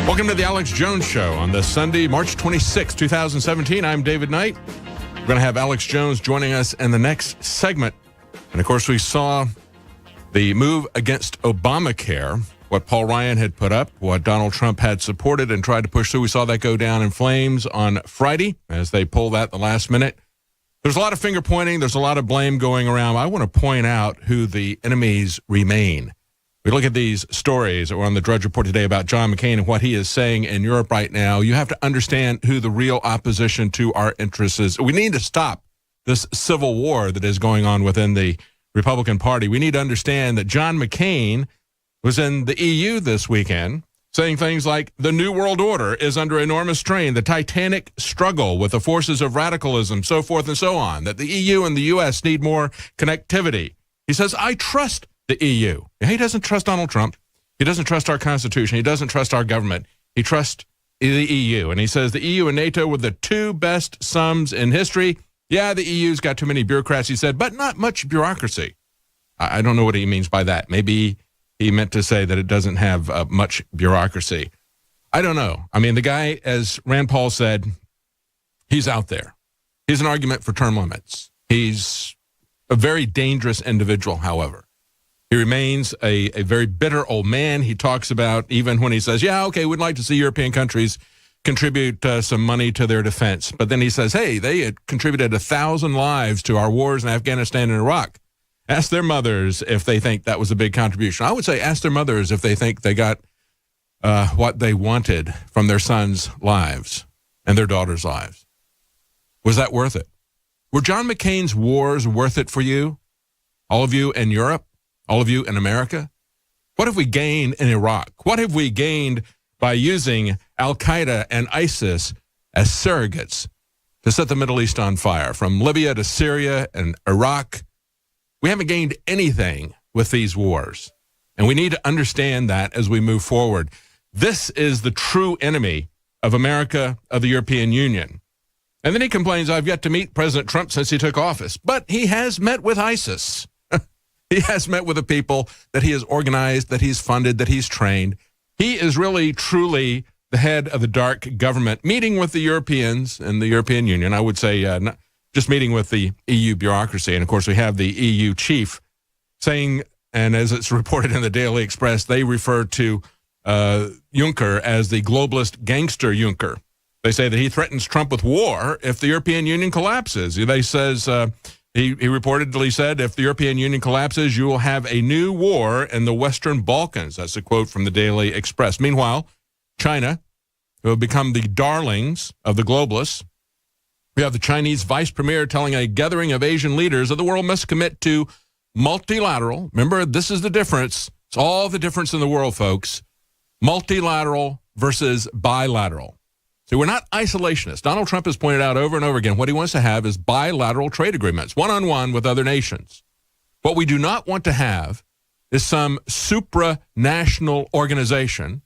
Welcome to the Alex Jones Show on this Sunday, March 26, 2017. I'm David Knight. We're going to have Alex Jones joining us in the next segment. And, of course, we saw the move against Obamacare, what Paul Ryan had put up, what Donald Trump had supported and tried to push through. We saw that go down in flames on Friday as they pulled that the last minute. There's a lot of finger pointing. There's a lot of blame going around. I want to point out who the enemies remain. We look at these stories that were on the Drudge Report today about John McCain and what he is saying in Europe right now. You have to understand who the real opposition to our interests is. We need to stop this civil war that is going on within the Republican Party. We need to understand that John McCain was in the EU this weekend saying things like the New World Order is under enormous strain, the titanic struggle with the forces of radicalism, so forth and so on, that the EU and the U.S. need more connectivity. He says, I trust the EU. He doesn't trust Donald Trump. He doesn't trust our Constitution. He doesn't trust our government. He trusts the EU. And he says the EU and NATO were the two best sums in history. Yeah, the EU's got too many bureaucrats, he said, but not much bureaucracy. I don't know what he means by that. Maybe he meant to say that it doesn't have much bureaucracy. I don't know. I mean, the guy, as Rand Paul said, he's out there. He's an argument for term limits. He's a very dangerous individual, however. He remains a very bitter old man. He talks about, even when he says, yeah, okay, we'd like to see European countries contribute some money to their defense. But then he says, hey, they had contributed 1,000 lives to our wars in Afghanistan and Iraq. Ask their mothers if they think that was a big contribution. I would say ask their mothers if they think they got what they wanted from their sons' lives and their daughters' lives. Was that worth it? Were John McCain's wars worth it for you? All of you in Europe? All of you in America? What have we gained in Iraq? What have we gained by using Al-Qaeda and ISIS as surrogates to set the Middle East on fire? From Libya to Syria and Iraq, we haven't gained anything with these wars. And we need to understand that as we move forward. This is the true enemy of America, of the European Union. And then he complains, I've yet to meet President Trump since he took office. But he has met with ISIS. He has met with the people that he has organized, that he's funded, that he's trained. He is really, truly the head of the dark government, meeting with the Europeans and the European Union. I would say not just meeting with the EU bureaucracy. And, of course, we have the EU chief saying, and as it's reported in the Daily Express, they refer to Juncker as the globalist gangster Juncker. They say that he threatens Trump with war if the European Union collapses. They says... He reportedly said, if the European Union collapses, you will have a new war in the Western Balkans. That's a quote from the Daily Express. Meanwhile, China, who have become the darlings of the globalists, we have the Chinese vice premier telling a gathering of Asian leaders that the world must commit to multilateral. Remember, this is the difference. It's all the difference in the world, folks. Multilateral versus bilateral. See, we're not isolationists. Donald Trump has pointed out over and over again what he wants to have is bilateral trade agreements, one-on-one with other nations. What we do not want to have is some supranational organization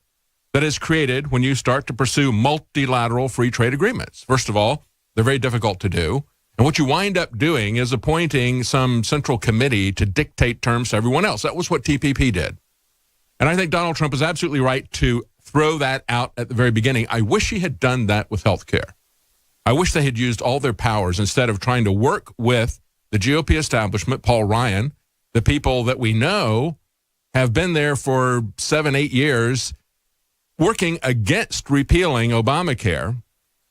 that is created when you start to pursue multilateral free trade agreements. First of all, they're very difficult to do. And what you wind up doing is appointing some central committee to dictate terms to everyone else. That was what TPP did. And I think Donald Trump is absolutely right to throw that out at the very beginning. I wish he had done that with health care. I wish they had used all their powers instead of trying to work with the GOP establishment, Paul Ryan, the people that we know have been there for 7-8 years working against repealing Obamacare.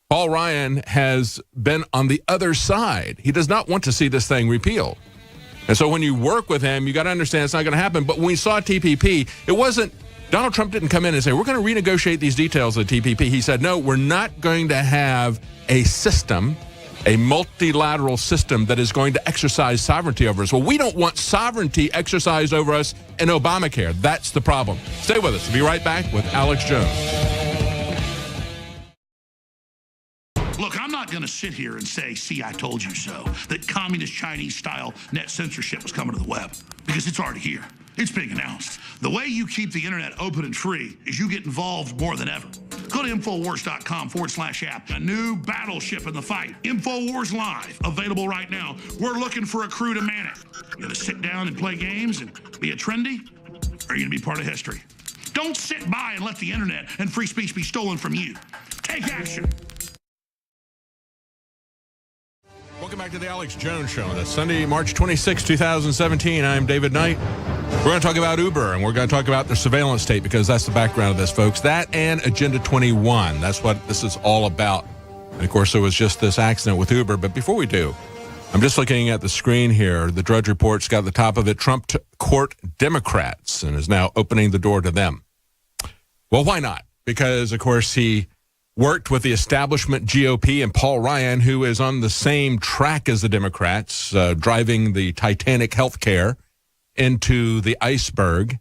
Paul Ryan has been on the other side. He does not want to see this thing repealed. And so when you work with him, you got to understand it's not going to happen. But when we saw TPP, it wasn't, Donald Trump didn't come in and say, we're going to renegotiate these details of TPP. He said, no, we're not going to have a system, a multilateral system that is going to exercise sovereignty over us. Well, we don't want sovereignty exercised over us in Obamacare. That's the problem. Stay with us. We'll be right back with Alex Jones. Look, I'm not going to sit here and say, see, I told you so, that communist Chinese-style net censorship was coming to the web, because it's already here. It's being announced. The way you keep the internet open and free is you get involved more than ever. Go to Infowars.com/app. A new battleship in the fight. Infowars Live, available right now. We're looking for a crew to man it. You gonna sit down and play games and be a trendy? Or are you gonna be part of history? Don't sit by and let the internet and free speech be stolen from you. Take action. Welcome back to the Alex Jones Show on Sunday, March 26, 2017. I'm David Knight. We're going to talk about Uber, and we're going to talk about their surveillance state because that's the background of this, folks. That and Agenda 21. That's what this is all about. And, of course, there was just this accident with Uber. But before we do, I'm just looking at the screen here. The Drudge Report's got at the top of it, Trump to court Democrats, and is now opening the door to them. Well, why not? Because, of course, he worked with the establishment GOP and Paul Ryan, who is on the same track as the Democrats, driving the Titanic health care into the iceberg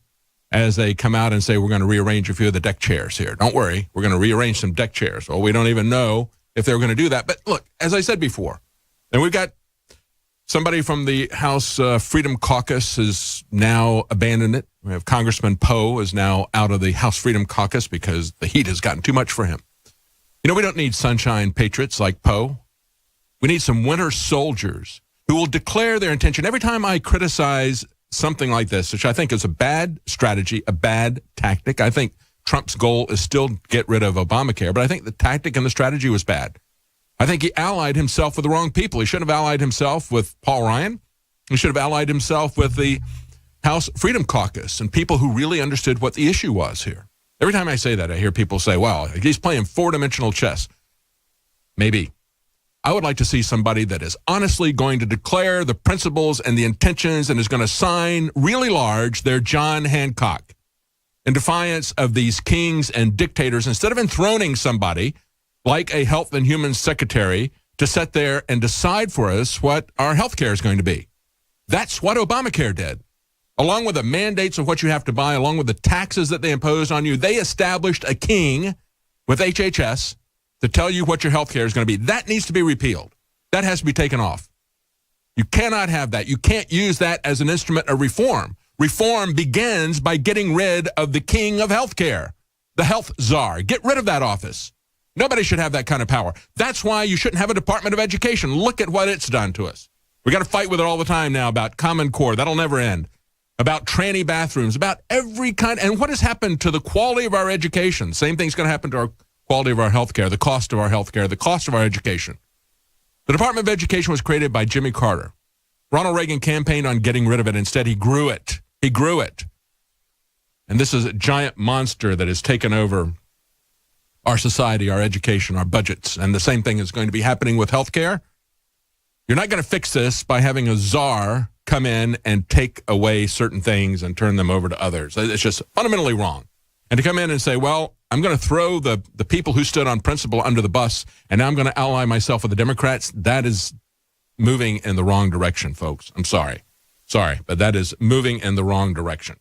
as they come out and say, we're going to rearrange a few of the deck chairs here. Don't worry, we're going to rearrange some deck chairs. Well, we don't even know if they're going to do that. But look, as I said before, and we've got somebody from the House Freedom Caucus has now abandoned it. We have Congressman Poe is now out of the House Freedom Caucus because the heat has gotten too much for him. You know, we don't need sunshine patriots like Poe. We need some winter soldiers who will declare their intention. Every time I criticize something like this, which I think is a bad strategy, a bad tactic, I think Trump's goal is still to get rid of Obamacare, but I think the tactic and the strategy was bad. I think he allied himself with the wrong people. He shouldn't have allied himself with Paul Ryan. He should have allied himself with the House Freedom Caucus and people who really understood what the issue was here. Every time I say that, I hear people say, well, he's playing four-dimensional chess. Maybe. I would like to see somebody that is honestly going to declare the principles and the intentions and is going to sign really large their John Hancock in defiance of these kings and dictators, instead of enthroning somebody like a health and human secretary to sit there and decide for us what our health care is going to be. That's what Obamacare did. Along with the mandates of what you have to buy, along with the taxes that they imposed on you, they established a king with HHS to tell you what your health care is going to be. That needs to be repealed. That has to be taken off. You cannot have that. You can't use that as an instrument of reform. Reform begins by getting rid of the king of health care, the health czar. Get rid of that office. Nobody should have that kind of power. That's why you shouldn't have a Department of Education. Look at what it's done to us. We got to fight with it all the time now about Common Core. That'll never end. About tranny bathrooms, about every kind. And what has happened to the quality of our education? Same thing's going to happen to our quality of our health care, the cost of our health care, the cost of our education. The Department of Education was created by Jimmy Carter. Ronald Reagan campaigned on getting rid of it. Instead, he grew it. He grew it. And this is a giant monster that has taken over our society, our education, our budgets. And the same thing is going to be happening with health care. You're not going to fix this by having a czar come in and take away certain things and turn them over to others. It's just fundamentally wrong. And to come in and say, well, I'm going to throw the people who stood on principle under the bus, and now I'm going to ally myself with the Democrats, that is moving in the wrong direction, folks. I'm sorry. Sorry, but that is moving in the wrong direction.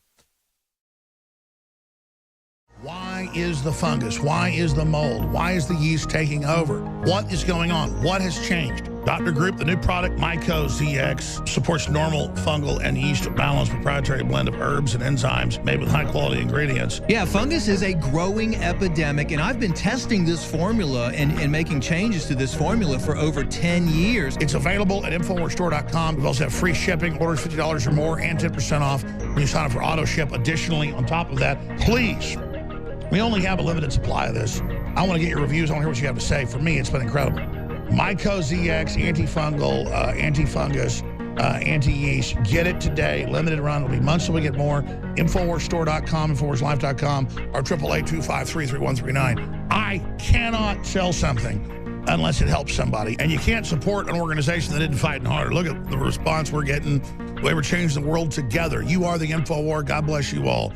Why is the fungus? Why is the mold? Why is the yeast taking over? What is going on? What has changed? Dr. Group, the new product, Myco ZX, supports normal fungal and yeast balance, proprietary blend of herbs and enzymes made with high-quality ingredients. Yeah, fungus is a growing epidemic, and I've been testing this formula and making changes to this formula for over 10 years. It's available at InfoWarsStore.com. We also have free shipping, orders $50 or more, and 10% off when you sign up for auto ship. Additionally, on top of that, please, we only have a limited supply of this. I want to get your reviews. I want to hear what you have to say. For me, it's been incredible. Myco ZX, antifungal, antifungus, anti-yeast. Get it today. Limited run. It'll be months till we get more. InfoWarsStore.com, InfoWarsLife.com, or 888-253-3139. I cannot sell something unless it helps somebody. And you can't support an organization that isn't fighting harder. Look at the response we're getting. The way we're changing the world together. You are the InfoWar. God bless you all.